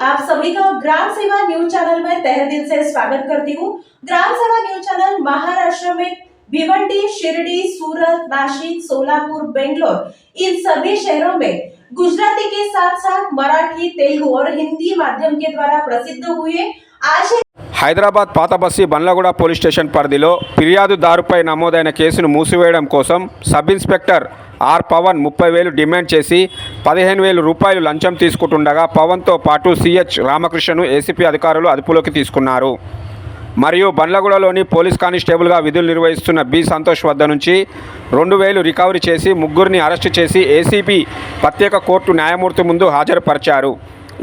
आप सभी का ग्राम सेवा न्यूज चैनल में तहे दिल से स्वागत करती हूँ। ग्राम सेवा न्यूज चैनल महाराष्ट्र में भिवंडी, शिरडी, सूरत, नाशिक, सोलापुर, बेंगलोर इन सभी शहरों में गुजराती के साथ साथ मराठी, तेलुगु और हिंदी माध्यम के द्वारा प्रसिद्ध हुए। आज హైదరాబాద్ పాత బస్తీ బండ్లగూడ పోలీస్ స్టేషన్ పరిధిలో ఫిర్యాదుదారుపై నమోదైన కేసును మూసివేయడం కోసం sub inspector R Pavan 30,000 demand చేసి 15,000 రూపాయలు లంచం తీసుకుంటుండగా పవన్తో పాటు సిహెచ్ రామకృష్ణను ఏసీపీ అధికారులు అదుపులోకి తీసుకున్నారు. మరియు బండ్లగూడలోని పోలీస్ కానిస్టేబుల్గా విధులు నిర్వహిస్తున్న బి సంతోష్ వద్ద నుంచి 2,000 రికవరీ చేసి ముగ్గురిని అరెస్టు చేసి ఏసీపీ ప్రత్యేక కోర్టు న్యాయమూర్తి ముందు హాజరుపరిచారు.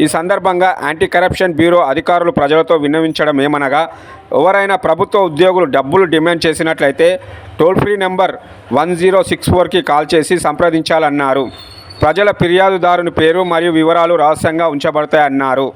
ఈ సందర్భంగా యాంటీ కరప్షన్ బ్యూరో అధికారులు ప్రజలతో విన్నవించడం ఏమనగా, ఎవరైనా ప్రభుత్వ ఉద్యోగులు డబ్బులు డిమాండ్ చేసినట్లయితే టోల్ ఫ్రీ నెంబర్ 1064కి కాల్ చేసి సంప్రదించాలన్నారు. ప్రజల ఫిర్యాదుదారుని పేరు మరియు వివరాలు రహస్యంగా ఉంచబడతాయన్నారు.